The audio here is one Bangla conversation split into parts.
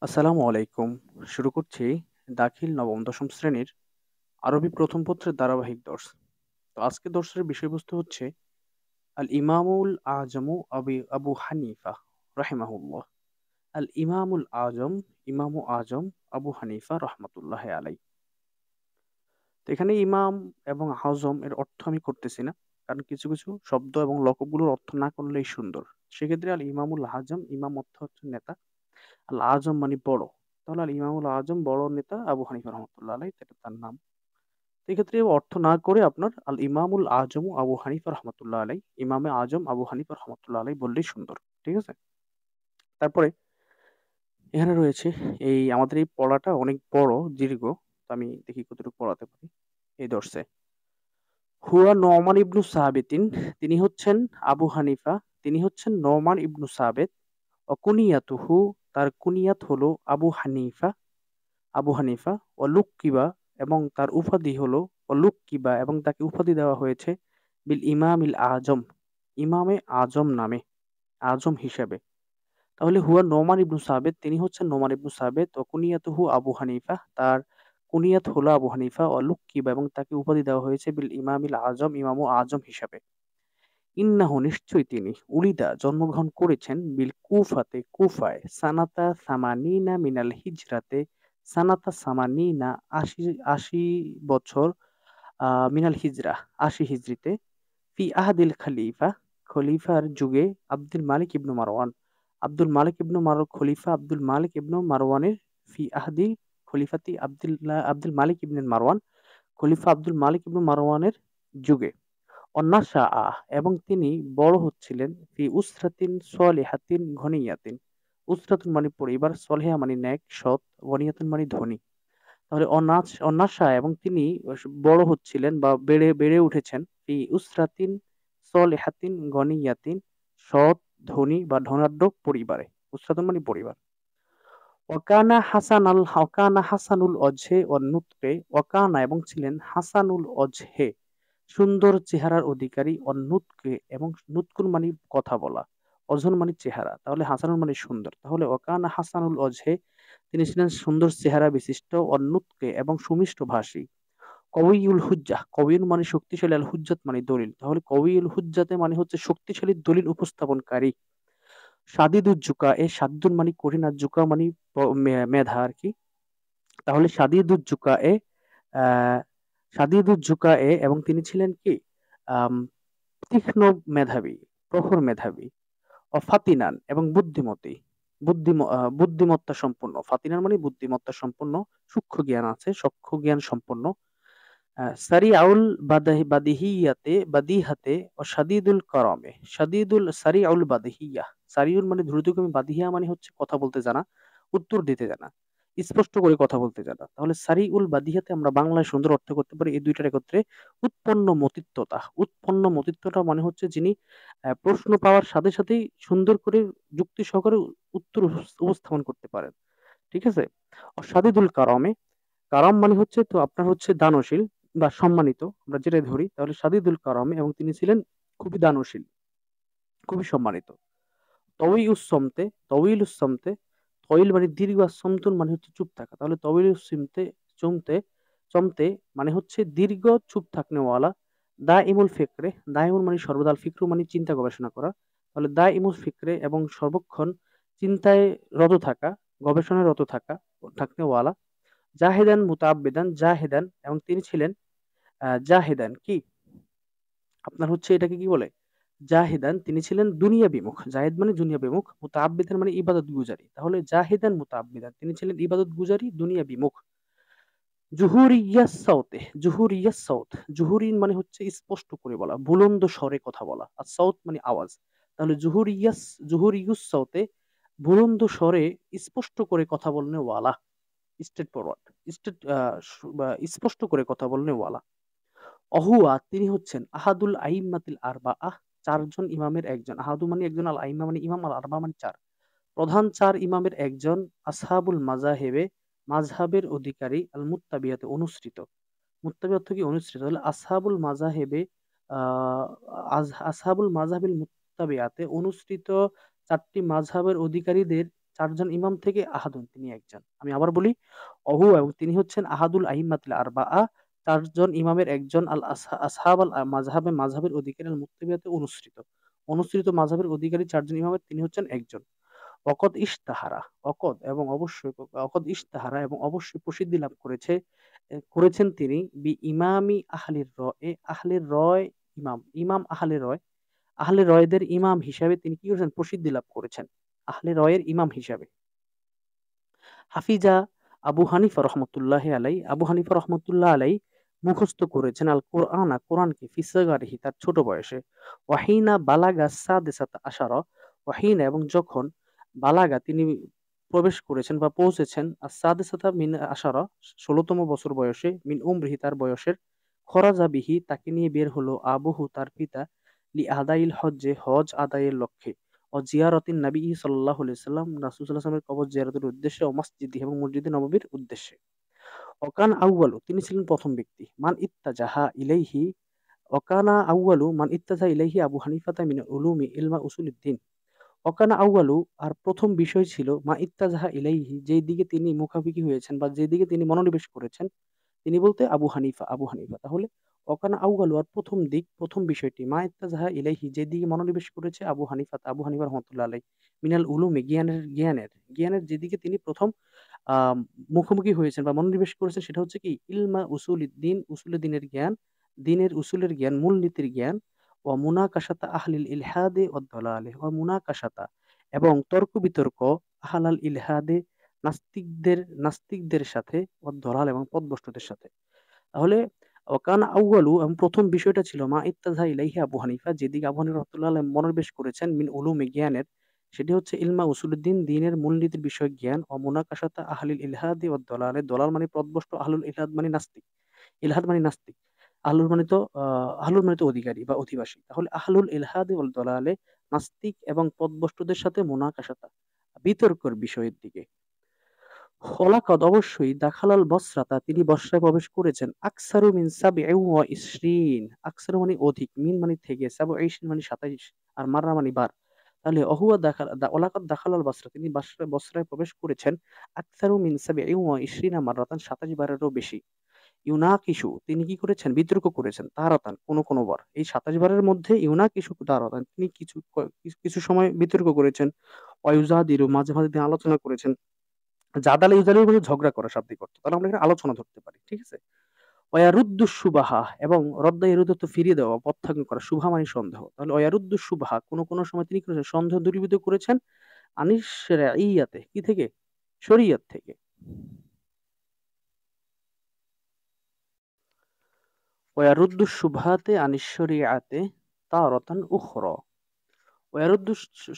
আসসালামু আলাইকুম। শুরু করছি দাখিল নবম দশম শ্রেণীর আরবি প্রথম পত্রের ধারাবাহিক দর্স। তো আজকে দর্সের বিষয়বস্তু হচ্ছে আল ইমামুল আজমু আবু হানিফা রাহিমাহুল্লাহ। আল ইমামুল আজম, ইমামু আজম আবু হানিফা রহমাতুল্লাহ আলাই। তো এখানে ইমাম এবং আজম এর অর্থ আমি করতেছি না, কারণ কিছু কিছু শব্দ এবং লকবগুলোর অর্থ না করলেই সুন্দর। সেক্ষেত্রে আল ইমামুল আজম, ইমাম অর্থ হচ্ছে নেতা, আল আজম মানে বড়। তাহলে আল ইমামুল আজম বড় নেতা আবু হানিফা রহমতুল্লাহ আলাই, এটা তার নাম। এক্ষেত্রে অর্থ না করে আপনার আল ইমামুল আজম আবু হানিফা রহমতুল্লাহ আলাই, ইমামে আজম আবু হানিফা রহমতুল্লাহ আলাই বললেই সুন্দর। ঠিক আছে? তারপরে এখানে রয়েছে, আমাদের এই পড়াটা অনেক বড়, দীর্ঘ। তো আমি দেখি কতটুকু পড়াতে পারি এই দর্শে। হুয়া নোমান ইবনু সাহাবিতিন, তিনি হচ্ছেন আবু হানিফা, তিনি হচ্ছেন নোমান ইবনু সাবেত। অকুনিয়াতুহু, তার কুনিয়াত হলো আবু হানিফা, আবু হানিফা। অলুক্কিবা, এবং তার উপাধি হলো অলুক্কিবা, এবং তাকে উপাধি দেওয়া হয়েছে বিল ইমামিল আজম, ইমামে আজম নামে, আজম হিসেবে। তাহলে হুয়া নোমান ইবনু সাবেত, তিনি হচ্ছেন নোমান ইবনু সাবেত। ও কুনিয়াতুহু আবু হানিফা, তার কুনিয়াত হলো আবু হানিফা। অলুক্কিবা, এবং তাকে উপাধি দেওয়া হয়েছে বিল ইমামিল আজম, ইমামু আজম হিসাবে। ইন্নাহু, নিশ্চয়ই তিনি, উলিদা জন্মগ্রহণ করেছেন বিল কুফাতে, কুফায়, সানাতা সামানিনা মিনাল হিজরাতে, সানাতা সামানিনা, ৮০ বছর, মিনাল হিজরা, ৮০ হিজরিতে, ফি আহাদিল খলিফা, খলিফার যুগে, আব্দুল মালিক ইবনু মারওয়ান, আব্দুল মালিক ইবনু খলিফা আব্দুল মালিক ইবনু মারওয়ানের, ফি আহাদি খলিফাতি আব্দুল মালিক ইবনে মারওয়ান, খলিফা আব্দুল মালিক ইবনু মারওয়ানের যুগে। অন্নাশাআ, এবং তিনি বড় হচ্ছিলেন, ফি উসরাতিন সলিহাতিন ঘনিয়াতিন। উসরাতুন মানে পরিবার, সলেহা মানে নেক সৎ, গনিয়াতুন মানে ধনী। তাহলে অন্নাশা, এবং তিনি বড় হচ্ছিলেন বা বেড়ে বেড়ে উঠেছেন, ফি উসরাতিন সলিহাতিন গনিয়াতিন, সৎ, ধনী বা ধনাঢ্য পরিবারে। উসরাতুন মানে পরিবার। ওয়াকানা হাসানুল অজহে ও নুতকে, ওয়াকানা, এবং ছিলেন, হাসানুল অজহে, সুন্দর চেহারার অধিকারী, নুতকে, এবং নুতকুন মানে কথা বলা, অজন মানে চেহারা, তাহলে হাসানুল মানে সুন্দর। তাহলে ওয়াকানা হাসানুল অজহে, তিনি ছিলেন সুন্দর চেহারা বিশিষ্ট, নুতকে, এবং সুমিষ্ট ভাষী। কওয়িউল হুজ্জাহ, কওয়িউল মানে শক্তিশালী, আল হুজ্জাত মানে দলিল। তাহলে কওয়িউল হুজ্জাতে মানে হচ্ছে শক্তিশালী দলিল উপস্থাপনকারী। সাদিদুজ্জুকা, সাদ্দুন মানে কঠিন, আর জুকা মানে মেধা আর কি। তাহলে আহ সাদিদুজ্জুকা, এবং তিনি ছিলেন কি, আম, তীক্ষ্ণ মেধাবী, প্রখর মেধাবী। ফাতিনান, এবং বুদ্ধিমতী, বুদ্ধিমত্তা সম্পন্ন। ফাতিনান মানে বুদ্ধিমত্তা সম্পন্ন, সূক্ষ্ম জ্ঞান আছে, সূক্ষ্ম জ্ঞান সম্পন্ন। সারিআউল বাদিহাতে ও শাদীদুল কারামে, সারিআউল বাদিহিয়া, সারিউল মানে দ্রুতগামী, বাদিহিয়া মানে হচ্ছে কথা বলতে জানা, উত্তর দিতে জানা, স্পষ্ট করে কথা বলতে জানা। তাহলে সারিউল বাদিহাতে আমরা বাংলায় সুন্দর অর্থ করতে পারি এই দুইটার একত্রে, উৎপন্ন মতিত্বতা। উৎপন্ন মতিত্বতা মানে হচ্ছে যিনি প্রশ্ন পাওয়ার সাথে সাথেই সুন্দর করে যুক্তি সহকারে উত্তর উপস্থাপন করতে পারেন। ঠিক আছে? অসাদিদুল কারামে, কারাম মানে হচ্ছে তো আপনার হচ্ছে দানশীল বা সম্মানিত, আমরা যেটাই ধরি। তাহলে সাদিদুল কারাম, এবং তিনি ছিলেন খুবই দানশীল, খুবই সম্মানিত। তওয়িউস সমতে, তওয়িল মানে দীর্ঘ, আর সমতুন মানে হচ্ছে চুপ থাকা। তাহলে তওয়িলুস সিমতে, চমতে, চমতে মানে হচ্ছে দীর্ঘ, চুপ থাকনেওয়ালা। দাইমুল ফিকরে, দাইমুল মানে সর্বদা, আল ফিকরু মানে চিন্তা গবেষণা করা। তাহলে দাইমুল ফিকরে, এবং সর্বক্ষণ চিন্তায় রত থাকা, গবেষণায় রত থাকা, থাকনেওয়ালা। জাহেদান মুতাআব্বিদান, জাহেদান, এবং তিনি ছিলেন জাহেদান কি, আপনার হচ্ছে এটাকে কি বলে, জাহিদান, তিনি ছিলেন দুনিয়া বিমুখ। জাহিদ মানে দুনিয়া বিমুখ, মুতাআব্বিদান মানে ইবাদত গুজারি। তাহলে জাহিদান মুতাআব্বিদান, তিনি ছিলেন ইবাদত গুজারি, দুনিয়া বিমুখ। জুহুরিয়াস সাউতে, জুহুরিয়াস সাউত, জুহুরিন মানে হচ্ছে স্পষ্ট করে বলা, বুলন্দ স্বরে কথা বলা, আর সাউত মানে আওয়াজ। তাহলে জুহুরিয়ুস সাউতে, বুলন্দ স্বরে স্পষ্ট করে কথা বলনে ওয়ালা, স্ট্রেট ফরওয়ার্ড, স্ট্রেট স্পষ্ট করে কথা বলনে ওয়ালা। অহুয়া, তিনি হচ্ছেন, আহাদুল আইম্মাতিল আরবাআহ, চারজন ইমামের একজন। আহাদু মানে একজন, আল আইম্মা মানে ইমাম, আল আরবা মানে চার, প্রধান চার ইমামের একজন। আসহাবুল মাযাহিবে, মাযহাবের অধিকারী, আল মুত্তাবিয়াতে, অনুসৃত। মুত্তাবি অর্থ কি, অনুসৃত। তাহলে আসহাবুল মাযাহিবে, আহ আসহাবুল মাযহাবিল মুত্তাবিয়াতে, অনুসৃত চারটি মাযহাবের অধিকারীদের, চারজন ইমাম থেকে আহাদুন তিনি একজন। আমি আবার বলি, অহু এবং তিনি হচ্ছেন আহাদুল আইম্মাতিল আরবাআ, চারজন ইমামের একজন, আল আসহাব আল মাযহাবের অধিকারী, আল মুত্তাবিআতে অনুসৃত মাযহাবের অধিকারী চারজন ইমামের তিনি হচ্ছেন একজন। ওয়াকদ ইশতাহারা, ওয়াকদ ইশতাহারা এবং অবশ্যই প্রসিদ্ধি লাভ করেছেন তিনি ইমামি আহলির রয়, আহলির রয় ইমাম আহলে রয়দের ইমাম হিসাবে তিনি কি করেছেন? প্রসিদ্ধি লাভ করেছেন। আহলে রয়ের ইমাম হিসাবে। হাফিজা আবু হানিফা রহমতুল্লাহ আলাই মুখস্থ করেছেন আল কোরআনকে ফি সিগারিহি তার ছোট বয়সে। ওয়াহিনা বালাগা সাদেসাতা আশারা, ওয়াহিনা এবং যখন বালাগা তিনি প্রবেশ করেছেন বা পৌঁছেছেন সাদেসাতা মিন আশারা ১৬তম বছর বয়সে, মিন উমরিহি তার বয়সের, খরাজা বিহি তাকে নিয়ে বের হলো আবুহু তার পিতা, লি আদাইল হজ্জে হজ আদায়ের লক্ষ্যে, ও জিয়ারতিন নবী সাল্লাল্লাহু আলাইহি সাল্লাম রাসূল সাল্লাল্লাহু আলাইহি ওয়াসাল্লামের কবর জিয়ারতের উদ্দেশ্যে, ও মসজিদি এবং মসজিদে নববীর উদ্দেশ্যে। ওকান আউয়ালু তিনি ছিলেন প্রথম ব্যক্তি, মান ইত্তাজাহা ইলাইহি ওকানা আউয়ালু মান ইত্তাজাহা ইলাইহি আবু হানিফাতা মিন উলুমি ইলমা উসুলিদ্দিন। ওকানা আউয়ালু আর প্রথম বিষয় ছিল মা ইত্তাজাহা ইলাইহি যেই দিকে তিনি মুখাপেক্ষি হয়েছেন বা যেদিকে তিনি মনোনিবেশ করেছেন, তিনি বলতে আবু হানিফা। তাহলে ওকানা আউয়ালু আর প্রথম বিষয়টি মা ইত্তাজাহা ইলাইহি যেদিকে মনোনিবেশ করেছে আবু হানিফা রহমাতুল্লাহ আলাইহি, মিনাল উলুমি জ্ঞানের যেদিকে তিনি প্রথম আ মুখোমুখি হয়েছেন বা মনোনিবেশ করেছেন সেটা হচ্ছে কি ইলমা উসুলিদ্দিন, উসুলে দ্বীনের জ্ঞান, দ্বীনের উসুলের জ্ঞান, মূলনীতির জ্ঞান, ওয়া মুনাকাশাতা আহলিল ইলহাদে ওয়াদ দালালে, ওয়া মুনাকাশাতা এবং তর্ক-বিতর্ক আহলাল ইলহাদে নাস্তিকদের সাথে, ওয়াদ দালাল এবং পথভ্রষ্টদের সাথে। তাহলে ওয়াকানা আউয়ালু এবং প্রথম বিষয়টা ছিল মা ইত্তাজা ইলাইহি আবু হানিফা যেদিকে আবু হানিফা রাহমাতুল্লাহ আলাইহি মনোনিবেশ করেছেন মিন উলুমি জ্ঞানের, সেটি হচ্ছে ইলমা উসুলুদ্দিন দ্বীনের মূলনীতির বিষয়ক জ্ঞান, ও মুনাকাশাতা আহলিল ইলহাদি ওয়াদ দালালে, দলাল মানে পথভ্রষ্ট, আহলুল ইলহাদ মানে নাস্তিক, ইলহাদ মানে নাস্তিক, আহলুল মানে তো অধিকারী বা অধিবাসী। তাহলে আহলুল ইলহাদি ওয়াল দলালে নাস্তিক এবং পথভ্রষ্টদের সাথে মুনাকাশাতা বিতর্কের বিষয়ের দিকে। ওয়ালাকাদ অবশ্যই দাখালাল বসরাতা তিনি বসরায় প্রবেশ করেছেন আকসারু মিন সাবঈ ওয়া ইশরিন, আকসারু মানে অধিক, মিন মানে থেকে, সাবঈ মানে ২৭, আর মাররা মানে বার। তাহলে অহুয়া ওয়ালাকাদ দাখালাল বসরা তিনি বসরায় প্রবেশ করেছেন আকসারু মিন সাবঈ ওয়া ইশরিনা মাররাতান ২৭ বারেরও বেশি। ইউনাকিশু তিনি কি করেছেন? বিতর্ক করেছেন তারাতান কোনো বার। এই ২৭ বারের মধ্যে ইউনাকিশু তারাতান তিনি কিছু সময় বিতর্ক করেছেন। ওয়ায়ুজাদিলু মাঝে তিনি আলোচনা করেছেন। ইউজালির মানে ঝগড়া করা শাব্দিক অর্থ। তাহলে আমরা এখানে আলোচনা ধরতে পারি। ঠিক আছে? ওয়ারুদ্দু সুবাহা এবং রদ্দা ইরুদ অর্থ ফিরিয়ে দেওয়া, প্রত্যাখ্যান করা, শুভা মানে সন্দেহ। তাহলে ওয়ারুদ্দু সুবাহা কোন সময় তিনি কি করেছেন? সন্দেহ দূরীভূত করেছেন আনিশ শারঈয়াতে কি থেকে? শরীয়ত থেকে। ওয়ারুদ্দু শুবহাতে আনিশ শরীআতে তারাতান উখরা। ওয়ারুদ্দু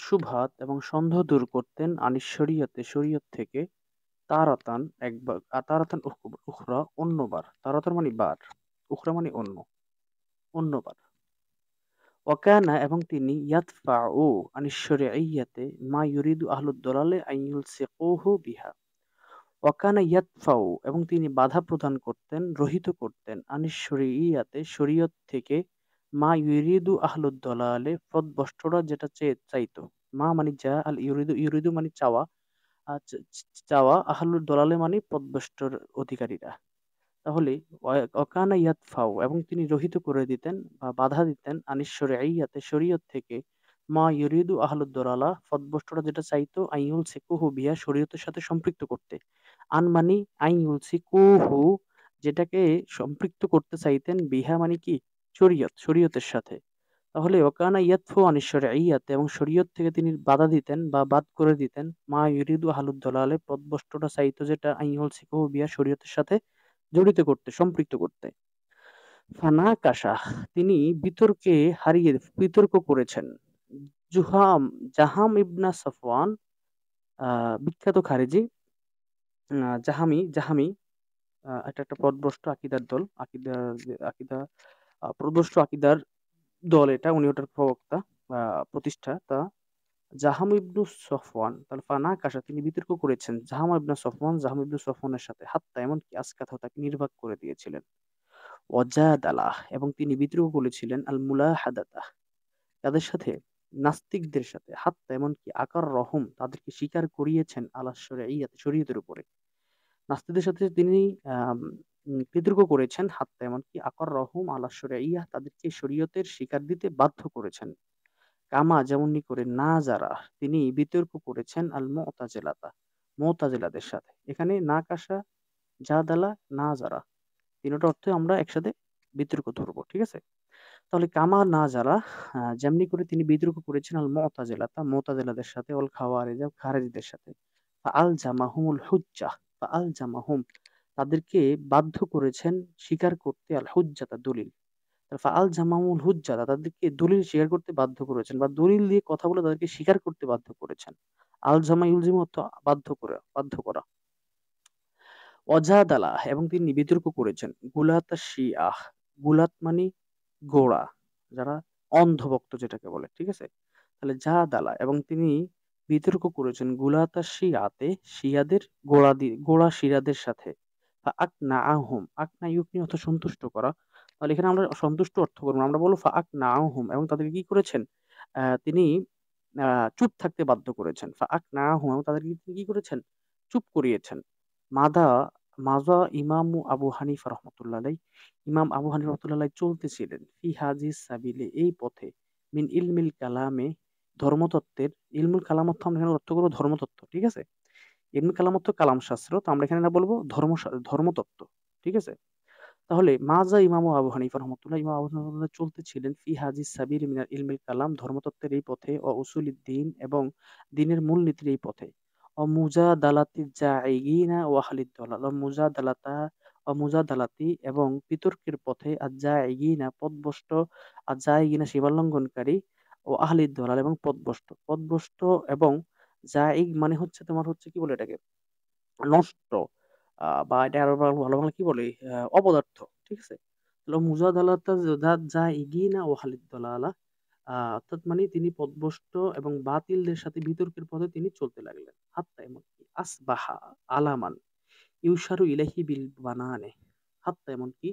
শুবহাত এবং সন্দেহ দূর করতেন আনিশ শরীয়ত থেকে একবার, তারাতান উখরা অন্যবার, তারাতান মানে বার, উখরা মানে অন্যবার। ওয়াকানা এবং তিনি ইয়াদফাউ আনিশ শরঈয়াতে মা ইউরিদু আহলুদ দালালে আন ইউলসিকুহু বিহা। ওয়াকানা ইয়াদফাউ এবং তিনি বাধা প্রদান করতেন, রহিত করতেন আনিশ শরঈয়াতে শরীয়ত থেকে, মা ইউরিদু আহলুদ দালালে পথভ্রষ্টরা যেটা চাইতো। মা মানে যা, আল ইউরিদু মানে চাওয়া, আহলুদ দলালে মানে পথভ্রষ্টর অধিকারীরা। তাহলে অকানা ইয়াদফাউ এবং তিনি রহিত করে দিতেন বা বাধা দিতেন আনিশ শরঈয়াতে শরীয়ত থেকে, মা ইউরিদু আহলুদ দলালা পথভ্রষ্টরা যেটা চাইতো, আইয়ুল সিকুহু বিহা শরীয়তের সাথে সম্পৃক্ত করতে। মানি আইয়ুল সিকুহু যেটাকে সম্পৃক্ত করতে চাইতেন, বিহা মানে কি? শরীয়তের সাথে। তাহলে ওয়াকানা ইয়াদফু আনিশ শরঈয়াতে এবং শরীয়ত থেকে তিনি বাধা দিতেন বা বাদ করে দিতেন, মা ইউরিদু আহলুদ দলালে পথভ্রষ্টরা চাইতো যেটা আইয়ুল সিকুহু বিহা শরীয়তের সাথে জড়িত করতে, সম্পৃক্ত করতে। ফানাকাশা তিনি বিতর্ক করেছেন। জাহাম ইবনা সফওয়ান বিখ্যাত খারেজি, জাহামি এটা একটা পথভ্রষ্ট আকীদার দল, পথভ্রষ্ট আকীদার দল এটা, উনি ওটার প্রবক্তা বা প্রতিষ্ঠাতা। জাহাম ইবনু সফওয়ান, তাহলে ফানাকাশা তিনি বিতর্ক করেছেন জাহাম ইবনু সফওয়ানের সাথে, হাত্তা এমনকি আসকাতাহু তাকে নির্বাক করে দিয়েছিলেন। ওয়াজাদালাহ এবং তিনি বিদ্রোহ করেছিলেন আল মুলাহাদাতা তাদের সাথে, নাস্তিকদের সাথে, হাত্তা এমনকি আকার রহম তাদেরকে স্বীকার করিয়েছেন আলা শরিয়ত শরীয়তের উপরে। নাস্তিকদের সাথে তিনি আম বিতর্ক করেছেন, হাত্তা এমনকি আকার রহম আলা শরিয়হ তাদেরকে শরীয়তের স্বীকার দিতে বাধ্য করেছেন। কামা যেমনি করে না যারা তিনি বিতর্ক করেছেন আল মুতাজিলাতা মুতাজিলাদের সাথে। এখানে নাকাশা, জাদালা, না যারা ৩ টা অর্থই আমরা একসাথে বিতর্ক ধরব। ঠিক আছে? তাহলে কামা না যারা যেমনি করে তিনি বিতর্ক করেছেন আল মুতাজিলাতা মুতাজিলাদের সাথে, ওয়াল খাওয়ারিজা খারেজিদের সাথে। ফাআল জামাহুমুল হুজ্জাহ ফাআল জামাহুম তাদেরকে বাধ্য করেছেন স্বীকার করতে আল হুজ্জাতা দলিল। ফাআল জামাহুল হুজ্জাতা তাদেরকে দলিল স্বীকার করতে বাধ্য করেছেন বা দলিল দিয়ে কথা বলে তাদেরকে স্বীকার করতে বাধ্য করেছেন। আল জামা ইলজিমু অর্থ বাধ্য করা। অজাদালা এবং তিনি বিতর্ক করেছেন। গুলাতা শিআহ গুলাত মানে গোঁড়া, যারা অন্ধভক্ত যেটাকে বলে। ঠিক আছে? তাহলে জাদালা এবং তিনি বিতর্ক করেছেন গুলাতা শিয়াতে শিয়াদের গোঁড়া শিরাদের সাথে। আকনাআহুম আকনা ইউকনি অর্থ সন্তুষ্ট করা। তাহলে এখানে আমরা সন্তুষ্ট অর্থ করব না। আমরা বলব আকনাআহুম এবং তাদেরকে কি করেছেন? তিনি চুপ থাকতে বাধ্য করেছেন। আকনাআহুম এবং তাদেরকে তিনি কি করেছেন? চুপ করিয়েছেন। মাদা মাজা ইমামু আবু হানিফা রহমাতুল্লাহ আলাইহ ইমাম আবু হানিফা রহমাতুল্লাহ আলাইহ চলতেছিলেন ফি হাজিস সাবিলে এই পথে মিন ইলমিল কালামে ধর্মতত্ত্বের ইলমুল কালাম অর্থ আমরা এখানে অর্থ করব ধর্মতত্ত্ব। ঠিক আছে? ইলমুল কালাম অর্থ কালাম শাস্ত্র। তো আমরা এখানে না বলবো ধর্মতত্ত্ব। ঠিক আছে? তাহলে মাজা ইমাম আবু হানিফা রহমাতুল্লাহ ইমাম আবু হানিফা রহমাতুল্লাহ চলতেছিলেন ফি হাজিস সাবিল মিনাল ইলমিল কালাম ধর্মতত্ত্বের এই পথে ও উসুলিদ দ্বীন এবং দ্বীনের মূলনীতির এই পথে ও মুজাদালাতি জাইগিনা ও আহলিদ দলাল ও মুজাদালাতি এবং বিতর্কের পথে আর জাইগিনা পথভ্রষ্ট আর জাইগিনা সীমা লঙ্ঘনকারী ও আহলিদ দলাল এবং পথভ্রষ্ট এবং জাইগ মানে হচ্ছে তোমার হচ্ছে কি বলে এটাকে নষ্ট বা এটা আরো ভালো বাংলা কি বলে অপদার্থ। ঠিক আছে? তাহলে মুজাদালাতা যা এগিয়ে না ও হালিদ দলালা অর্থাৎ মানে তিনি পথভ্রষ্ট এবং বাতিলদের সাথে বিতর্কের পথে তিনি চলতে লাগলেন। হাত্তা এমনকি আসবাহা আলামান ইউসারু ইলাইহি বিল বানানে হাত্তা এমনকি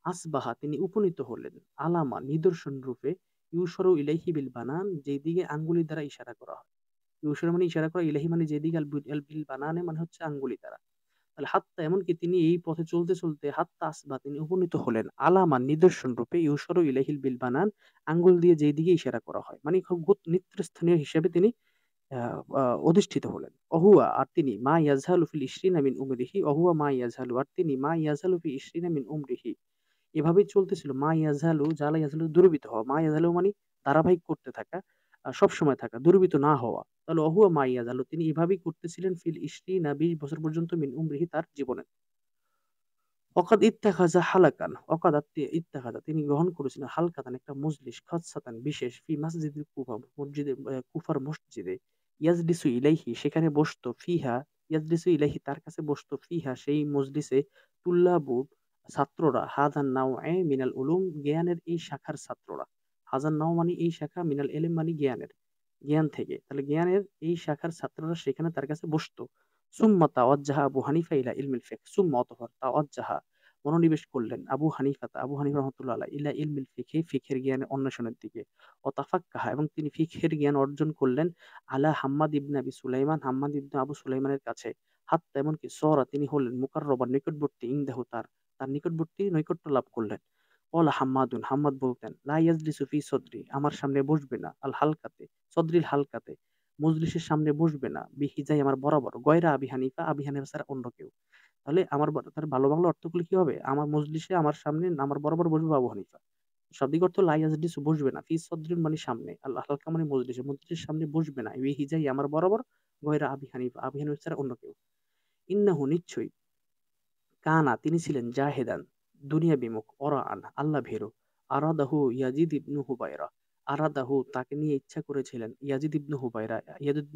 আসবাহা তিনি উপনীত হলেন আলামা নিদর্শন রূপে ইউসারু ইলাইহি বিল বানান যেদিকে আঙ্গুলি দ্বারা ইশারা করা হয়। ইউসার মানে ইশারা করা, ইলাহি মানে যেদিকে, আল বিল বানানে মানে হচ্ছে আঙ্গুলি দ্বারা। তাহলে হাত্তা এমনকি তিনি এই পথে চলতে চলতে হাত্তা আসবা তিনি উপনীত হলেন আলামান নিদর্শন রূপে ইউসরু ইলাহিল বিল বানান আঙ্গুল দিয়ে যেই দিকে ইশারা করা হয়, মানে খুব নেতৃস্থানীয় হিসেবে তিনি অধিষ্ঠিত হলেন। অহুয়া আর তিনি মা ইয়াজহালু ফিল ইশরিনা মিন উমরিহি অহুয়া মা ইয়াজহালু আর তিনি মা ইয়াজহালু ফি ইশরিনা মিন উমরিহি এভাবেই চলতেছিল। মা ইয়াজহালু জালা ইয়াজহালু দুর্বৃত হওয়া, মা ইয়াজহালু মানে ধারাবাহিক করতে থাকা, সবসময় থাকা, দুর্বৃত না হওয়া। তাহলে অহুয়া মা ইয়াজহালু তিনি এভাবেই করতেছিলেন ফিল ইশরিনা ২০ বছর পর্যন্ত মিন উমরিহি তার জীবনে। ওয়াকাদ ইত্তাখাযা হালাকান ওয়াকাদ ইত্তাখাযা তিনি গ্রহণ করেছিলেন হালকাতান একটা মজলিস খাসসাতান বিশেষ ফি মাসজিদিল কুফা মসজিদে কুফার মসজিদে ইয়াজলিসু ইলাইহি সেখানে বসতো ফিহা ইয়াজলিসু ইলাইহি তার কাছে বসতো ফিহা সেই মজলিসে তুল্লাবু ছাত্ররা হাযান নাওয়ে মিনাল উলুম জ্ঞানের এই শাখার ছাত্ররা। হাযান নাও মানে এই শাখা, মিনাল ইলম মানে জ্ঞান থেকে। তাহলে জ্ঞানের এই শাখার ছাত্ররা সেখানে তার কাছে বসতো। সুম্মা তাওয়াজ্জাহা আবু হানিফা ইলা ইলমিল ফিকহ সুম্মা অতঃপর তাওয়াজ্জাহা মনোনিবেশ করলেন আবু হানিফা রহমাতুল্লাহ আলাইহি ইলা ইলমিল ফিকহি ফিকহের জ্ঞান অন্বেষণের দিকে। ও তাফাক্কাহা এবং তিনি ফিকহের জ্ঞান অর্জন করলেন আলা হাম্মাদ ইবনে আবি সুলাইমান হাম্মাদ ইবনে আবু সুলাইমানের কাছে। হাত্তা এমনকি সরা তিনি হলেন মুকাররবান নিকটবর্তী ইনদাহু তার নিকটবর্তী নৈকট্য লাভ করলেন। ক্বালা হাম্মাদুন হাম্মাদ বলতেন লা ইয়াজলিসু ফি সদরি আমার সামনে বসবে না, আল হালকাতে সদরিল হালকাতে মজলিসের সামনে বসবে না, বিহিজাই আমার বরাবর, গয়রা আবি হানিফা ছাড়া অন্য কেউ। তাহলে তার ভালো বাংলা অর্থ করলে কি হবে? আমার মজলিসে আমার সামনে আমার বরাবর বসবে আবু হানিফা। শাব্দিক অর্থ লা ইয়াজলিসু বসবে না, ফি সদরিন মানে সামনে, আল হালকা মানে মজলিসের সামনে বসবে না, বিহিজাই আমার বরাবর, গয়রা আবি হানিফা ছাড়া অন্য কেউ। ইন্নাহু নিশ্চয়ই কানা তিনি ছিলেন জাহেদান দুনিয়া বিমুখ অরাআন আল্লাহ ভীরু। আরাদাহু ইয়াজিদ ইবনু হুবাইরা আরাদাহু তাকে নিয়ে ইচ্ছা করেছিলেন ইয়াজিদ ইবনু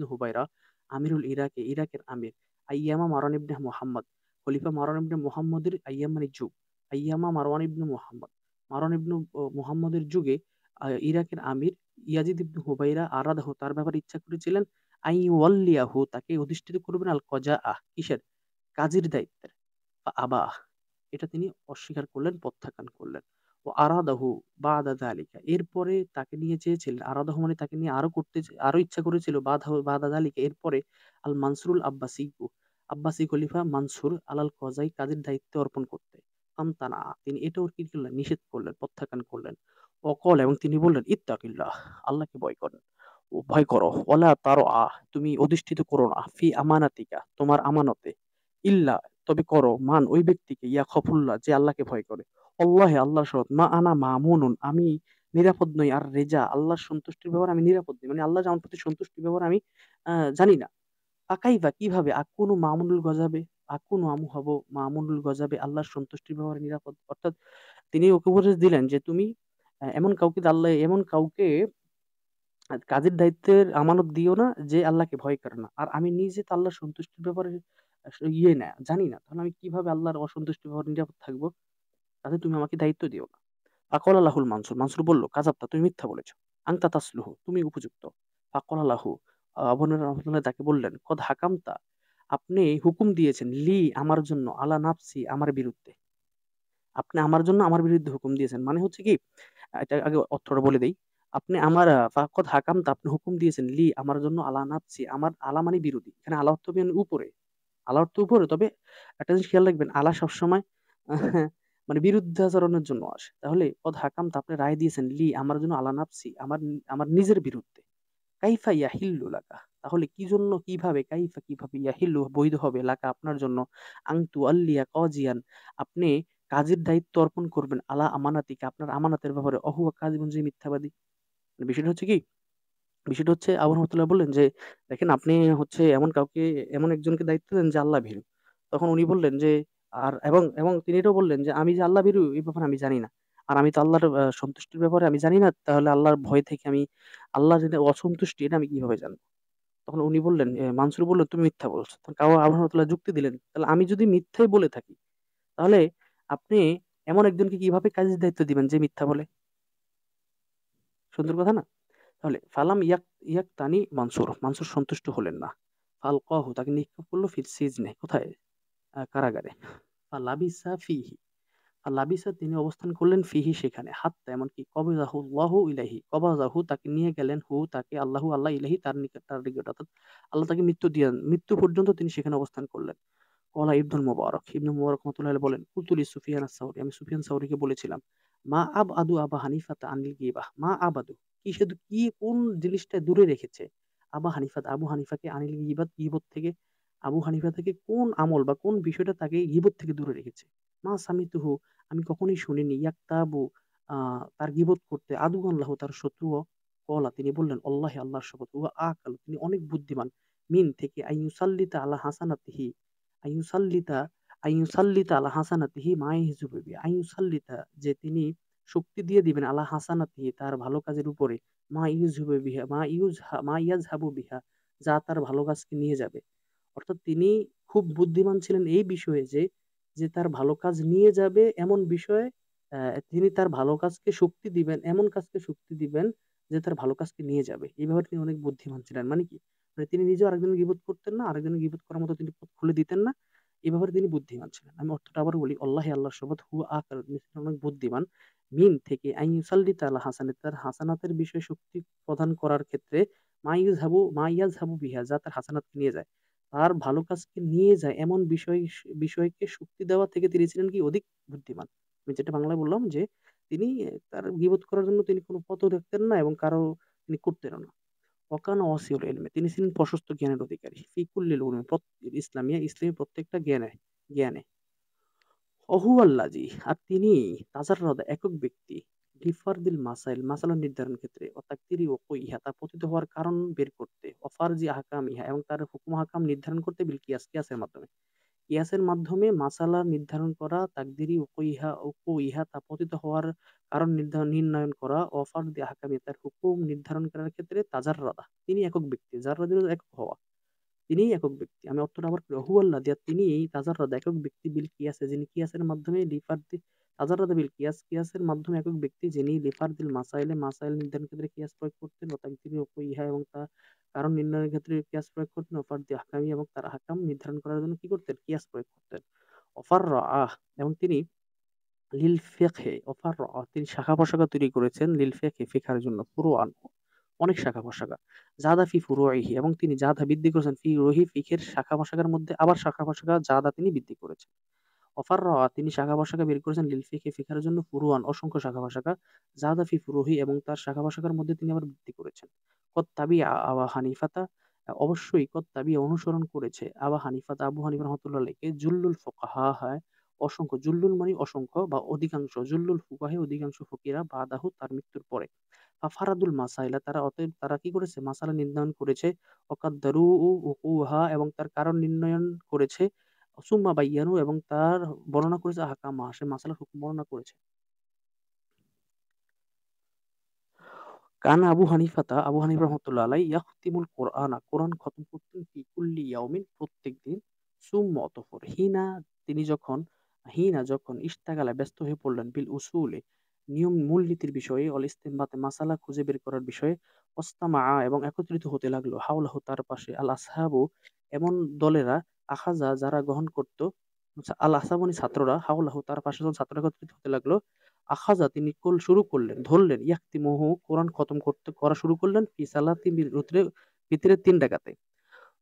হুবাইরা আমিরুল ইরাকের আমির। আইয়ামা মারান ইবনে মুহাম্মদ খলিফা মারান ইবনে মুহাম্মদের আইয়াম মানে যুগ। আইয়ামা মারওয়ান ইবনে মুহাম্মদ মারওয়ান ইবনু মুহাম্মদের যুগে ইরাকের আমির ইয়াজিদ ইবনু হুবাইরা আরাদাহু তার ব্যাপারে ইচ্ছা করেছিলেন আই ওয়াল্লিয়াহু তাকে অধিষ্ঠিত করবেন আল কজা কিসের কাজীর দায়িত্বের। আবাহ এটা তিনি অস্বীকার করলেন, প্রত্যাখ্যান করলেন। ও আরাদাহু বাদা যালিকা, এরপরে তাকে নিয়ে চেয়েছিলেন, আরাদাহু মানে তাকে নিয়ে আরো ইচ্ছা করেছিল, বাদা যালিকা এরপরে, আল মানসুরুল আব্বাসিয়্যু, আব্বাসী খলিফা মানসুর আলাল কজাই কাজের দায়িত্ব অর্পণ করতে। ফামতানা, তিনি এটাও কি করলেন, নিষেধ করলেন, প্রত্যাখ্যান করলেন। অকল, এবং তিনি বললেন, ইত্তাকিল্লাহ, আল্লাহকে ভয় করেন, ও ভয় করো, ওয়ালা তারআ, তুমি অধিষ্ঠিত করো না, ফি আমানাতিকা, তোমার আমানতে, ইল্লা, তবে করো, মান, ওই ব্যক্তিকে, ইয়াখাফুল্লাহ, যে আল্লাহকে ভয় করে, আল্লাহে, আল্লাহর শপথ, মা আনা মামুনুন, আমি নিরাপদ নই, আর রেজা, আল্লাহর সন্তুষ্টির ব্যাপারে আমি নিরাপদ নই, মানে আল্লাহ যে আমার প্রতি সন্তুষ্টির ব্যাপারে আমি জানি না। ফাকাইফা, কিভাবে, আকুনু মামুনুল গজাবে, আকুনু আমু হব মামুনুল গজাবে, আল্লাহর সন্তুষ্টির ব্যাপারে নিরাপদ, অর্থাৎ তিনি ওকে উপদেশ দিলেন যে তুমি এমন কাউকে কাজের দায়িত্বের আমানত দিও না যে আল্লাহকে ভয় করে না। আর আমি নিজে তো আল্লাহর সন্তুষ্টির ব্যাপারে না, জানি না। তাহলে আমি কিভাবে আল্লাহর অসন্তুষ্টির ব্যাপারে নিরাপদ থাকবো? তাতে তুমি আমাকে দায়িত্ব দিও না। ফাকালা লাহুল মানসুর, মানসুর বলল, কাযাবতা, তুমি মিথ্যা বলেছ। আনতা তাসলুহু, তুমি উপযুক্ত। ফাকালা লাহু, আবু হুরায়রা রাহমাতুল্লাহ তাকে বললেন, কদ হাকামতা, আপনি হুকুম দিয়েছেন, আমার জন্য, আলা নাফসি, আমার বিরুদ্ধে। আপনি আমার জন্য আমার বিরুদ্ধে হুকুম দিয়েছেন। মানে হচ্ছে কি, এটা আগে অর্থটা বলে দেই। আপনি আমার ফাকাদ হাকামতা, আপনি হুকুম দিয়েছেন, আমার জন্য, আলা নাফসি, আমার, আলা মানে বিরোধী। এখানে আলা অর্থ মানে উপরে। আলা অর্থ উপরে, তবে একটা জিনিস খেয়াল রাখবেন, আলা সবসময় মানে বিরুদ্ধাচরণের জন্য আসে। তাহলে কদ হাকামতা, আপনি রায় দিয়েছেন, আমার জন্য, আলা নাফসি, আমার নিজের বিরুদ্ধে। কাইফা ইয়াহিল্লু লাকা, তাহলে কি জন্য, কিভাবে, কাইফা কিভাবে, ইয়াহিল্লু বৈধ হবে, লাকা আপনার জন্য, আংতু আল্লিয়া কজিয়ান, আপনি কাজের দায়িত্ব অর্পণ করবেন, আলা আমানাতিকা, আপনার আমানাতের ব্যাপারে, অহুয়া কাযিবুন, যে মিথ্যাবাদী। মানে বিষয়টা হচ্ছে আবু রহমতুল্লাহ বললেন যে, দেখেন, আপনি হচ্ছে এমন একজনকে দায়িত্ব দেন যে আল্লাহ ভীরু। তখন উনি বললেন যে, আর এবং এবং তিনি এটাও বললেন যে, আমি যে আল্লাহ ভীরু এই ব্যাপারে আমি জানি না। আর আমি তো আল্লাহর সন্তুষ্টির ব্যাপারে আমি জানি না। তাহলে আল্লাহর ভয় থেকে আমি আল্লাহর যে অসন্তুষ্টি, এটা আমি কিভাবে জানবো? তখন উনি বললেন, মানসুর বলল, তুমি মিথ্যা বলছো। তখন আবু রহমতুল্লাহ যুক্তি দিলেন, তাহলে আমি যদি মিথ্যাই বলে থাকি, তাহলে আপনি এমন একজনকে কিভাবে কাজের দায়িত্ব দিবেন যে মিথ্যা বলে? সুন্দর কথা না? তাহলে ফালাম ইয়াক মানসুর সন্তুষ্ট হলেন না। ফালকাহু, তাকে নিক্ষেপ করলো, ফিল সিজনে, কোথায়? কারাগারে। ফালাবিসা ফিহি, ফালাবিসা, তিনি অবস্থান করলেন, ফিহি, সেখানে, হাত্তা, এমনকি, কবজাহু আল্লাহু ইলাইহি, কবজাহু, তাকে নিয়ে গেলেন, তাকে, আল্লাহ ইলাইহি, তার নিকট, অর্থাৎ আল্লাহ তাকে মৃত্যু পর্যন্ত তিনি সেখানে অবস্থান করলেন। কলা ইবনুল মুবারক রাহমাতুল্লাহি আলাইহি বলেন, কুলতু সুফিয়ান আস-সাউরি, আমি সুফিয়ান সাউরীকে বলেছিলাম, মা আবা হানিফাতা আনিল গীবাহ, মা আবাদু, কোন জিনিসটা দূরে রেখেছে, আবু হানিফাকে, আনিল গীবাত, গীবত থেকে, আবু হানিফা থেকে কোন আমল বা কোন বিষয়টা তাকে গীবত থেকে দূরে রেখেছে? মা সামিতুহু, আমি কখনোই শুনিনি, ইয়াক্তাবু, তার গীবত করতে, আদুওয়ান লাহু, তার শত্রুও। কলা, তিনি বললেন, আল্লাহে, আল্লাহর শপথ, হুয়া আকাল, তিনি অনেক বুদ্ধিমান, মিন থেকে, আইয়ুসাল্লিতা আলা হাসানাতিহি, আইয়ুসাল্লিতা আইয়ুসাল্লিতা আলা হাসানাতিহি মা ইয়াহজুবু বিহা, আইয়ুসাল্লিতা, যে তিনি শক্তি দিয়ে দিবেন, আলা হাসানাতিহি, তার ভালো কাজের উপরে, মা ইয়াজহাবু বিহা, যা তার ভালো কাজকে নিয়ে যাবে। অর্থাৎ তিনি খুব বুদ্ধিমান ছিলেন এই বিষয়ে যে, তার ভালো কাজ নিয়ে যাবে এমন বিষয়ে, তিনি তার ভালো কাজকে শক্তি দিবেন, এমন কাজকে শক্তি দিবেন যে তার ভালো কাজকে নিয়ে যাবে। এই ব্যাপারে তিনি অনেক বুদ্ধিমান ছিলেন। মানে কি? মানে তিনি নিজেও আরেকজনের গীবত করতেন না, আরেকজনের গীবত করার মতো তিনি পথ খুলে দিতেন না। এ ব্যাপারে তিনি বুদ্ধিমান ছিলেন। আমি অর্থটা আবার বলি, আল্লাহে, আল্লাহর শপথ, তিনি ছিলেন অনেক বুদ্ধিমান। মিন থেকে, আইয়ুসাল্লিতা আলা হাসানাত, তার হাসানাতের বিষয়ে শক্তি প্রদান করার ক্ষেত্রে, মা ইয়াযহাবু বিহা, যা তার হাসানাতকে নিয়ে যায়। তার ভালো কাজকে নিয়ে যায় এমন বিষয়কে শক্তি দেওয়া থেকে তিনি ছিলেন কি, অধিক বুদ্ধিমান। আমি যেটা বাংলায় বললাম যে, তিনি তার গীবত করার জন্য তিনি কোনো পথও দেখতেন না, এবং কারো তিনি করতেনও না। ওয়াকানা ওয়াসিউল ইলমে, তিনি ছিলেন প্রশস্ত জ্ঞানের অধিকারী। ফি কুল্লিল উলুম, ইসলামী প্রত্যেকটা জ্ঞানে। অহু আল্লাজি, আর তিনি, তাজাররাদা, একক ব্যক্তি, লিফারদিল মাসালা নির্ধারণ ক্ষেত্রে, ও তাকদিরি ও ইহা, তা পতিত হওয়ার কারণ বের করতে, অফারজি আহকাম ইহা, এবং তার হুকুম হাকাম নির্ধারণ করতে, বিল কিয়াসের মাধ্যমে, মাসালা নির্ধারণ করা, তাকদিরি ইহা, তা পতিত হওয়ার কারণ নির্ণয়ন করা, অফারদি আহকামি, তার হুকুম নির্ধারণ করার ক্ষেত্রে, তাজাররাদা, তিনি একক ব্যক্তি, জাররাদের একক হওয়া, তিনিই একক ব্যক্তি। আমি অর্থটা আবার করি, হুয়াল্লাহ দিয়া, তিনি তাজাররাদা, একক ব্যক্তি, বিল কিয়াসে, যিনি কিয়াসের মাধ্যমে, তাজাররাদা বিল কিয়াসের মাধ্যমে একক ব্যক্তি, যিনি লিফারদিল মাসাইল নির্ধারণ ক্ষেত্রে কিয়াস প্রয়োগ করতেন, ও তাকদিরি ইহা, এবং তা কারণ নির্ণয়ের ক্ষেত্রে কিয়াস প্রয়োগ করতেন, অফারদি আহকামি, এবং তার হাকাম নির্ধারণ করার জন্য কি করতেন, কিয়াস প্রয়োগ করতেন। অফার এবং তিনি লিল ফিকহি ওয়া ফারআ, তিনি শাখা-প্রশাখা তৈরি করেছেন লিল ফিকহি, ফিকহের জন্য, ফুরুআন, অনেক শাখা-প্রশাখা। জাদা ফি ফুরুইহি, এবং তিনি জাদা বৃদ্ধি করেছেন ফি রুহি, ফিকহের শাখা-প্রশাখার মধ্যে আবার শাখা-প্রশাখা জাদা তিনি বৃদ্ধি করেছেন। ওয়া ফারআ, তিনি শাখা-প্রশাখা বের করেছেন লিল ফিকহি, ফিকহের জন্য, ফুরুআন, অসংখ্য শাখা-প্রশাখা। জাদা ফি ফুরুহি, এবং তার শাখা-প্রশাখার মধ্যে তিনি আবার বৃদ্ধি করেছেন। কদ তাবিআ আবা হানিফাতা, অবশ্যই কদ তাবিআ অনুসরণ করেছে আবা হানিফাতা, আবু হানিফা রাহমাতুল্লাহ আলাইহিকে, জুল্লুল ফুকাহা, হয় অসংখ্য, জুল্লুল মানে অসংখ্য বা অধিকাংশ, জুল্লুল ফুকাহে অধিকাংশ ফকিরা, বাদাহু তার মৃত্যুর পরে। ফারাদুল মাসাইলা, তারা অতএব তারা কি করেছে, মাসালা নির্ধারণ করেছে, ওয়াকাদ্দারু উকুহা, এবং তার কারণ নির্ণয়ন করেছে, সুম্মা বায়্যানু, এবং তার বর্ণনা করেছে, আহকামা, সে মাসালার হুকুম বর্ণনা করেছে। কান আবু হানিফাতা, আবু হানিফা রহমতুল্লাহ আলাই ইয়াখতিমুল কোরআনা, কোরআন খতম করতেন, ফি কুল্লি ইয়াউমিন, প্রত্যেক দিন, সুম্মা অতঃপর, তিনি যখন, যখন ইশতাগালা, ব্যস্ত হয়ে পড়লেন, বিল উসুলে, নিয়ম মূলনীতির বিষয়ে, অল ইস্তেমবাতে, মাসালা খুঁজে বের করার বিষয়ে, অস্তামা, এবং একত্রিত হতে লাগলো, হাওলাহু তার পাশে, আল আসহাবু, এমন দলেরা, আখাজা যারা গ্রহণ করত, আল আসহাবুনি ছাত্ররা, হাওলাহু তার পাশে যখন ছাত্ররা একত্রিত হতে লাগলো, আখাযা তিনি শুরু করলেন, ধরলেন, ইয়াখতিমুহু কোরআন খতম করা শুরু করলেন, ফি সালাতি ভিতরে ৩ রাকাতে।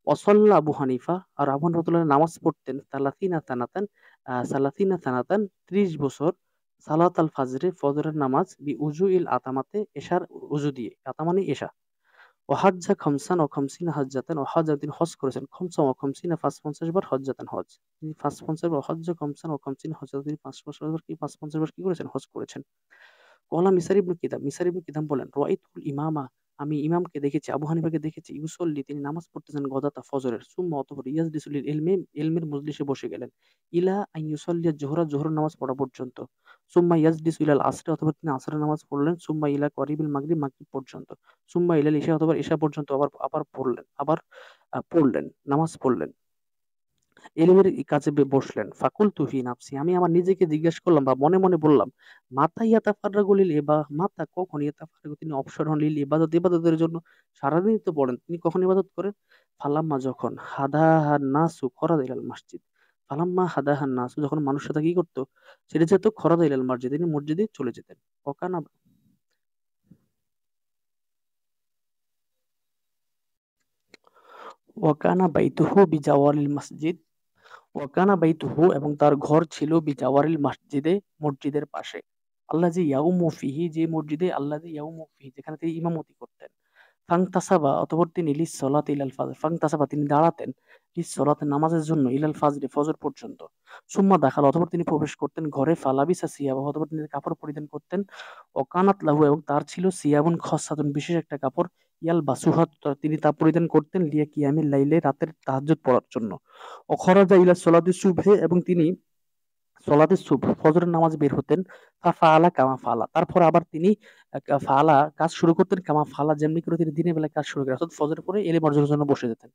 ওয়াসাল্লা আবু হানিফা, আর আবু হানিফা রাহমাতুল্লাহ নামাজ পড়তেন, সালাতিনা সানাতান ৩০ বছর, সালাত আল ফাজরে, ফজরের নামাজ, উজুইল আতামাতে, এশার উজু দিয়ে, আতামানি এশা। ওয়াহাজ্জা খামসান ও খামসিনা হাজ্জাতান, ও হাজ্জা তিনি হজ করেছেন, খমসা ও খামসিনা ৫৫ বার, হজ্জাতান হজ, তিনি ৫৫ বার, হজ্জা খমসান ও খামসিনা হজ্জাতান, তিনি ৫৫ বার, ৫৫ বার কি করেছেন, হজ করেছেন। কলা মিসার ইবনে কিদাম, বলেন, রাআইতুল ইমামা, আমি ইমামকে দেখেছি, আবু হানিফাকে দেখেছি, ইউসল্লি, তিনি নামাজ পড়তেছেন, গদাতা ফজরের, সুম্মা অতঃপর, ইয়াজলিসু লিল ইলমি, ইলমের মজলিসে বসে গেলেন, ইলা আন ইউসাল্লিয়া যোহরা, যোহরের নামাজ পড়া পর্যন্ত, সুম্মা ইয়াজলিসু ইলাল আসরি, অতঃপর তিনি আসরের নামাজ পড়লেন, সুম্মা ইলা করিবিল মাগরিব, মাগরিব পর্যন্ত, সুম্মা ইলাল ইশা, অতঃপর ইশা পর্যন্ত, আবার আবার পড়লেন, পড়লেন, নামাজ পড়লেন, এলিমের কাছে বসলেন। ফাকুলতু ফি নাফসি, আমি আমার নিজেকে জিজ্ঞেস করলাম বা মনে মনে বললাম, মাতা ইয়াতাফাররাগু লিল মাতা, কখন ইয়াতাফাররাগু, তিনি অবসর হন, লিল ইবাদত, ইবাদতের জন্য, সারাদিন তো পড়েন, তিনি কখন ইবাদত করেন, ফালাম্মা যখন, হাদাহান নাসু খরাজ ইলাল মসজিদ, ফালাম্মা হাদাহান নাসু, যখন মানুষ সাথে কি করতো, সেটা যেত, খরাজ ইলাল মসজিদ, তিনি মসজিদে চলে যেতেন। ওকানা ওয়াকানা বাইতুহু বিজাওয়ারিল মসজিদ, ওয়াকানা বাইতুহু, এবং তার ঘর ছিল, বিজাওয়ারিল মসজিদে, মসজিদের পাশে, আল্লাজি ইয়াউমু ফিহি, যে মসজিদে, আল্লাজি ইয়াউমু ফিহি, যেখানে তিনি ইমামতি করতেন, ফাংতাসাবা, অতঃপর তিনি লিস-সলাতি ইলাল ফাজর, ফাংতাসাবা, তিনি দাঁড়াতেন, লিস-সলাতি, নামাজের জন্য, ইলাল ফাজরি, ফজর পর্যন্ত, সুম্মা দাখাল, অতঃপর তিনি প্রবেশ করতেন ঘরে, ফালাবিসা সিয়াবাহু, অতঃপর তিনি কাপড় পরিধান করতেন, ওকানাত লাহু, এবং তার ছিল, সিয়াবুন খসাতুন, বিশেষ একটা কাপড়, ইয়াল বাসুহা, তিনি তা পরিধান করতেন, লিয়া কিয়ামিল লাইলে, রাতের তাহাজ্জুদ পড়ার জন্য, অখরাজা ইলা সলাতি সুবহে, এবং তিনি সলাতে সুবহ, ফজরের নামাজ বের হতেন, ফাআলা কামা ফাআলা, তারপর আবার তিনি ফাআলা, কাজ শুরু করতেন, কামা ফাআলা, যেমনি করে তিনি দিনের বেলায় কাজ শুরু করেন, অর্থাৎ ফজরের পরে ইলম অর্জনের জন্য বসে যেতেন।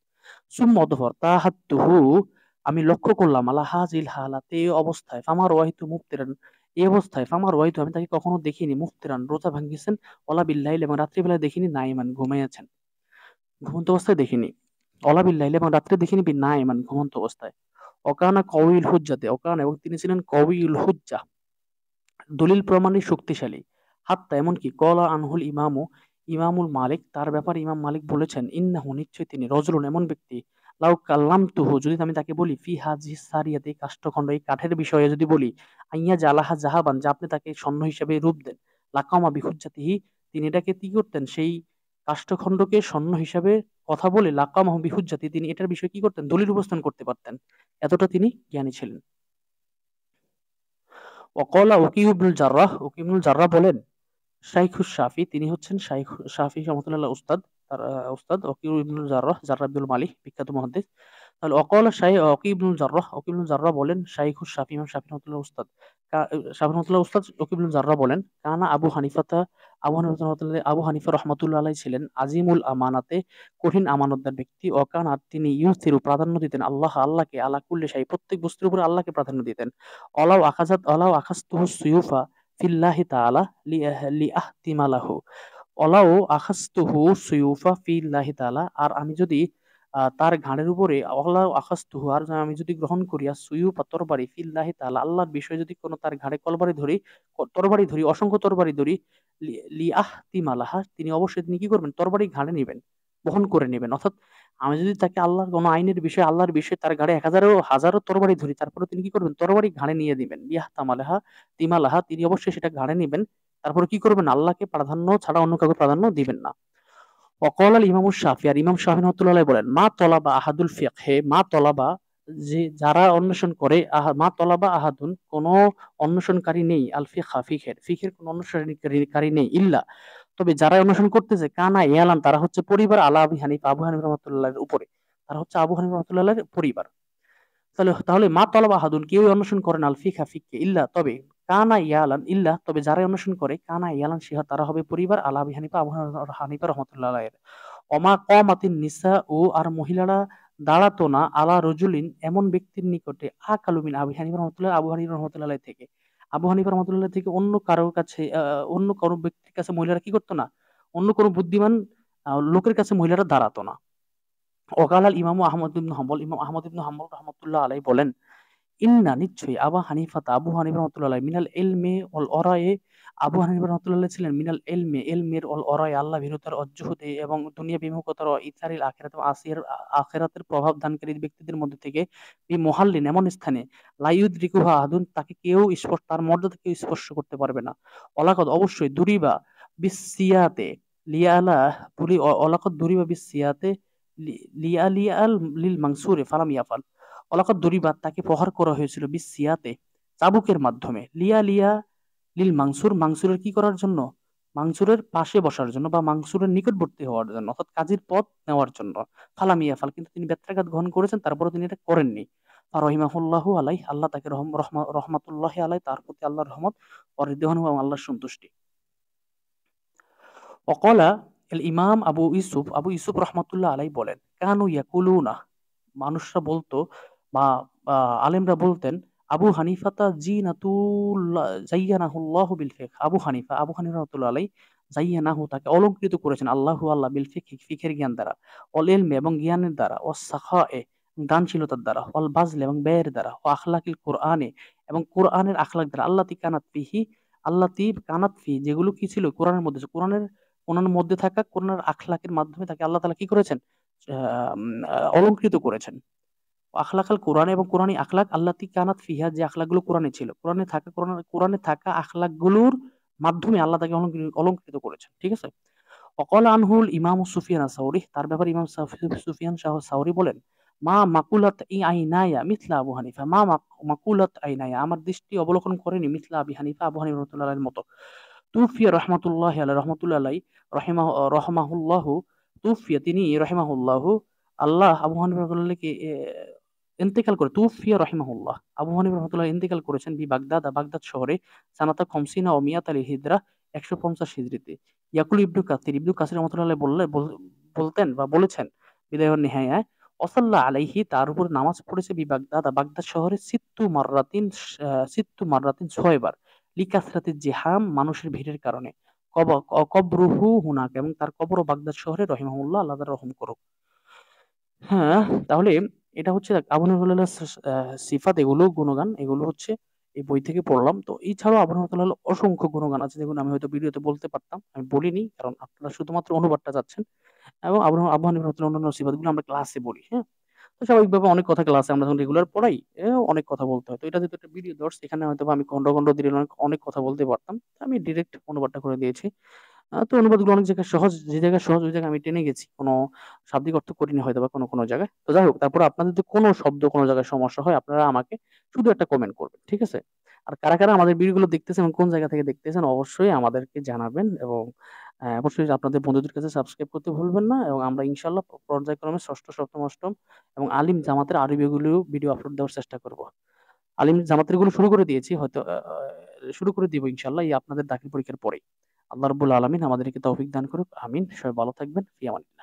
সুম্মা অতঃপর, তাহাত্তুহু, আমি লক্ষ্য করলাম, আলা হাজিল হালাতে, এই অবস্থায়, ফামার ওয়াহিতু মুফতিরান, এই অবস্থায়, ফামার ওয়াহিতু, আমি তাকে কখনো দেখিনি, মুফতিরান, রোজা ভাঙ্গিয়েছেন, ওলা বিল্লাইল, এবং রাত্রিবেলায় দেখিনি, নাইমান, ঘুমাইয়াছেন, ঘুমন্ত অবস্থায় দেখিনি, ওলা বিল্লাইল, এবং রাত্রে দেখিনি, নাইমান, ঘুমন্ত অবস্থায়, অকানা কওয়িল হুজ্জাতে, অকানা, এবং তিনি ছিলেন কওয়িল হুজ্জা, দলিল প্রমাণে শক্তিশালী, হাত্তা, এমনকি, কলা আনহুল ইমামু, ইমামুল মালিক, তার ব্যাপারে ইমাম মালিক বলেছেন, ইন্নাহু, নিশ্চয় তিনি, রজুলুন, এমন ব্যক্তি, লাউ কাল্লামতুহু, যদি আমি তাকে বলি, ফি হাজিহিস সারিয়াতে, এই কাষ্ঠখণ্ড, এই কাঠের বিষয়ে যদি বলি, আইয়া জালাহা জাহাবান, যে আপনি তাকে স্বর্ণ হিসেবে রূপ দেন, লাকামা বিহুজ্জাতিহি, তিনি এটাকে কি করতেন, সেই কাষ্ঠখণ্ডকে স্বর্ণ হিসাবে কথা বলে, লাকামাহু বিহুজ্জাতি, তিনি এটার বিষয়ে কি করতেন, দলিল উপস্থাপন করতে পারতেন, এতটা তিনি জ্ঞানী ছিলেন। ওয়াকালা ওয়াকিউ ইবনুল জাররাহ, ওয়াকিউ ইবনুল জাররাহ বলেন, শাইখুস শাফি, তিনি হচ্ছেন শাইখ শাফি রহমাতুল্লাহ উস্তাদ, তার উস্তাদ ওয়াকিউ ইবনুল জাররাহ, জাররাহ ইবনুল মালিক, বিখ্যাত মুহাদ্দিস। তাহলে অকল ওয়াকিউ ইবনুল জাররাহ, ওয়াকিউ ইবনুল জাররাহ বলেন, শাইখুস শাফি, ইমাম শাফি রহমাতুল্লাহ উস্তাদ, শাফি রহমাতুল্লাহ উস্তাদ ওয়াকিউ ইবনুল জাররাহ বলেন, কানা আবু হানিফাতা, আবু হানিফা রহমাতুল্লাহ আলাইহি ছিলেন, আজিমুল আমানাতে, কঠিন আমানতদার ব্যক্তি, অকান, আর তিনি ইউসিরু, প্রাধান্য দিতেন, আল্লাহকে, আলা কুল্লি শাই, প্রত্যেক বস্তুর উপরে আল্লাহকে প্রাধান্য দিতেন, অলাও আখাজতুহু সুয়ুফা ফিল্লাহি তাআলা, লিআহতিমালাহু, অলাও আখাজতুহু সুয়ুফা ফিল্লাহি তাআলা, আর আমি যদি তার ঘাড়ের উপরে আল্লাহ আখাস্তুহু, আর আমি যদি গ্রহণ করি সুয়ুফা তরবারি ফিল্লাহি তাআলা, আল্লাহর বিষয়ে যদি কোনো তার ঘাড়ে তরবারি ধরি, অসংখ্য তরবারি ধরি, লিআহতিমালাহা, তিনি অবশ্যই তিনি কি করবেন, তরবারি ঘাড়ে নেবেন, বহন করে নেবেন। অর্থাৎ আমি যদি তাকে আল্লাহর কোনো আইনের বিষয়ে, আল্লাহর বিষয়ে তার ঘাড়ে 1000 তরবারি ধরি, তারপরে তিনি কি করবেন, তরবারি ঘাড়ে নিয়ে দিবেন। তিমালাহা, তিনি অবশ্যই সেটা ঘাড়ে নেবেন। তারপরে কি করবেন, আল্লাহকে প্রাধান্য ছাড়া অন্য কাউকে প্রাধান্য দিবেন না। ওয়াকাল আল ইমাম শাফি, আর ইমাম শাফি রহমাতুল্লাহ বলেন, মা তলাবা আহাদুল ফিকহে, মা তলাবা, যে যারা অন্বেষণ করে, মা তলাবা আহাদুন, কোন অন্বেষণকারী নেই, আল ফিকহা, ফিকহের কোন অন্বেষণকারী নেই, ইল্লা, তবে যারা অন্বেষণ করতেছে, কানা ইয়ালান, তারা হচ্ছে পরিবার, আলা আবি হানিফা, আবু হানিফা রহমাতুল্লাহের উপরে, তারা হচ্ছে আবু হানিফা রহমাতুল্লাহের পরিবার। তাহলে তাহলে মা তলাবা আহাদুন, কেউ অন্বেষণ করেন, আল ফিকহা, ফিককে, ইল্লা, তবে কানা ইয়ালান, ইল্লা, তবে যারা অন্বেষণ করে, কানা ইয়ালান, তারা হবে পরিবার, আলা আবি হানিফা, আবু হানিফা রহমাতুল্লাহের। অমা কমাতিন নিসা, ও আর মহিলারা দাঁড়াতো না, আলা রজুলিন, এমন ব্যক্তির নিকটে, আকালুমিন আবু হানিফা রহমতুল্লাহ থেকে, আবু হানিফা রহমতুল্লাহ থেকে অন্য কারোর কাছে, অন্য কারো ব্যক্তির কাছে মহিলারা কি করতো না, অন্য কোনো বুদ্ধিমান লোকের কাছে মহিলারা দাঁড়াতো না। ওকাল আল ইমাম আহমদ ইবনে হাম্বল, ইমাম আহমদ ইবনে হাম্বল রহমতুল্লাহ আলাই বলেন, ইন্না, নিশ্চয়ই, আবু হানিফা রাহমাতুল্লাহ মিনাল ইলমে ওয়াল ওরায়ে, আবু হানিফা রাহমাতুল্লাহ ছিলেন মিনাল ইলমে, ইলমের, ওয়াল ওরায়ে, আল্লাহ ভীরুতার, অজ্জুহদে, এবং দুনিয়া বিমুখতার, ইথারিল আখিরাত, এবং আখিরাতের প্রভাব দানকারী ব্যক্তিদের মধ্যে থেকে, বি মুহাল্লিন, এমন স্থানে, লা ইউদরিকুহা আহাদুন, তাকে কেউ স্পর্শ, তার মর্যাদা কেউ স্পর্শ করতে পারবে না। অলাকদ, অবশ্যই, দুরিবা বিসসিয়াতে, লিয়ালা, অলাকদ দুরিবা বিসসিয়াতে, লিয়ালিয়াল লিল মানসুরে ফালাম ইয়াফাল, অলাকাত দরিবাত, তাকে প্রহার করা হয়েছিল, বিসিয়াতে, চাবুকের মাধ্যমে, লিয়া লিয়া লিল মাংসুর, মাংসুরের কি করার জন্য, মাংসুরের পাশে বসার জন্য, বা মাংসুরের নিকটবর্তী হওয়ার জন্য, অর্থাৎ কাজীর পদ নেওয়ার জন্য। ফালামিয়াফাল, কিন্তু তিনি ব্যত্রাঘাত গ্রহণ করেছেন, তারপরে তিনি এটা করেননি। আর রহিমাহুল্লাহু আলাই, আল্লাহ তাকে রহমাতুল্লাহ আলাই, তার প্রতি আল্লাহর রহমত, অরিদওয়ান, এবং আল্লাহর সন্তুষ্টি। অকলা এল ইমাম আবু ইউসুফ রহমাতুল্লাহ আলাই বলেন, কানু ইয়াকুলুনা, মানুষরা বলতো, বা আলেমরা বলতেন, আবু হানিফাতা জিনাতুল্লাহ জাইয়ানাহুল্লাহু বিল ফিকহ, আবু হানিফা রাহমাতুল্লাহ আলাই, জাইয়ানাহু, তাকে অলংকৃত করেছেন, আল্লাহ বিল ফিকহ, ফিকহের জ্ঞান দ্বারা, অল ইলমি, এবং জ্ঞানের দ্বারা, ও সাখায়ে, দানশীলতার দ্বারা, অল বাজলে, এবং ব্যয়ের দ্বারা, ও আখলাকিল কোরআনে, এবং কোরআনের আখলাক দ্বারা, আল্লাতি কানাত ফি, যেগুলো কি ছিল কোরআনের মধ্যে, কোরআনের মধ্যে থাকা কোরআনের আখলাকের মাধ্যমে তাকে আল্লাহ তাআলা কি করেছেন, অলংকৃত করেছেন। আখলাকাল কোরআন, এবং কোরআনী আখলাক, আল্লাতি কানাত ফিহা, যে আখলাকগুলো কোরআনে ছিল, কোরআনে থাকা আখলাকগুলোর মাধ্যমে আল্লাহ তাকে অলংকৃত করেছেন। ঠিক আছে। অকল আনহুল ইমাম সুফিয়ান সাউরি, তার ব্যাপারে ইমাম সুফিয়ান সাউরি বলেন, মা মাকুলাত ই আইনায়া মিথলা আবু হানিফা, মাকুলাত আইনায়া, আমার দৃষ্টি অবলোকন করেনি, মিথলা আবি হানিফা, আবু হানিফা রাহমাতুল্লাহ এর মতো। তুফিয়া রহমাতুল্লাহ আলাইহি, রহমাতুল্লাহ আলাইহি, রহমাহুল্লাহু, তুফিয়া, তিনি, রহিমাহুল্লাহু, আল্লাহ আবু হানিফা রাহমাতুল্লাহকে ইন্তেকাল করে, তুফিয়া রহিমাহুল্লাহ, আবু হানিফা রাহমাতুল্লাহ ইন্তেকাল করেছেন, বাগদাদ শহরে, সানাতা খমসিনা ও মিয়াত আলী হিজরা, 150 হিজরিতে। ইয়াকুল ইবনু কাসির রহমাতুল্লাহ আলাইহি বলতেন বা বলেছেন, বিদায় ও নিহায়ায়, ওয়াসাল্লা আলাইহি, তার উপর নামাজ পড়েছে, বাগদাদ শহরে, সিত্তু মাররাতিন 6 বার, লিকাসরাতি জিহাম, মানুষের ভিড়ের কারণে, কবরুহু হুনাক, এবং তার কবরও বাগদাদ শহরে, রহিমাহুল্লাহ, আল্লাহ তাআলা রহম করুক। হ্যাঁ, তাহলে এটা হচ্ছে আবু রহমাতুল্লাহ সিফাত, এগুলো গুণগান, এগুলো হচ্ছে এই বই থেকে পড়লাম। তো এছাড়াও আবু রহমাতুল্লাহ অসংখ্য গুণগান আছে, যেগুলো আমি হয়তো ভিডিওতে বলতে পারতাম, আমি বলিনি, কারণ আপনারা শুধুমাত্র অনুবাদটা চাচ্ছেন। এবং আবু হানিফা রাহমাতুল্লাহ অন্যান্য সিফাতগুলো আমরা ক্লাসে বলি। হ্যাঁ, তো স্বাভাবিকভাবে অনেক কথা ক্লাসে আমরা যখন রেগুলার পড়াই, অনেক কথা বলতে হয়। তো এটা যেহেতু একটা ভিডিও দর্শ, এখানে হয়তো আমি খন্ড খন্ড দিয়ে অনেক অনেক কথা বলতে পারতাম, আমি ডিরেক্ট অনুবাদটা করে দিয়েছি। তো অনুবাদগুলো অনেক জায়গায় সহজ, যে জায়গায় সহজ ওই জায়গায় আমি টেনে গেছি, কোনো শাব্দিক অর্থ করিনি হয়তো বা কোনো কোনো জায়গায়। তো যাই হোক, তারপর আপনাদের যদি কোনো শব্দ কোনো জায়গায় সমস্যা হয়, আপনারা আমাকে শুধু একটা কমেন্ট করবেন, ঠিক আছে? আর কারা কারা আমাদের ভিডিওগুলো দেখতেছেন এবং কোন জায়গা থেকে দেখতেছেন, অবশ্যই আমাদেরকে জানাবেন। এবং অবশ্যই আপনাদের বন্ধুদের কাছে সাবস্ক্রাইব করতে ভুলবেন না। এবং আমরা ইনশাল্লাহ পর্যায়ক্রমে ষষ্ঠ, সপ্তম, অষ্টম এবং আলিম জামাতের আরবিগুলো ভিডিও আপলোড দেওয়ার চেষ্টা করব। আলিম জামাতের গুলো শুরু করে দিয়েছি, হয়তো শুরু করে দিব ইনশাল্লাহ এই আপনাদের দাখিল পরীক্ষার পরেই। আল্লাহ রাব্বুল আলামিন আমাদেরকে তৌফিক দান করুক, আমিন। সবাই ভালো থাকবেন, ফি আমানিল্লাহ।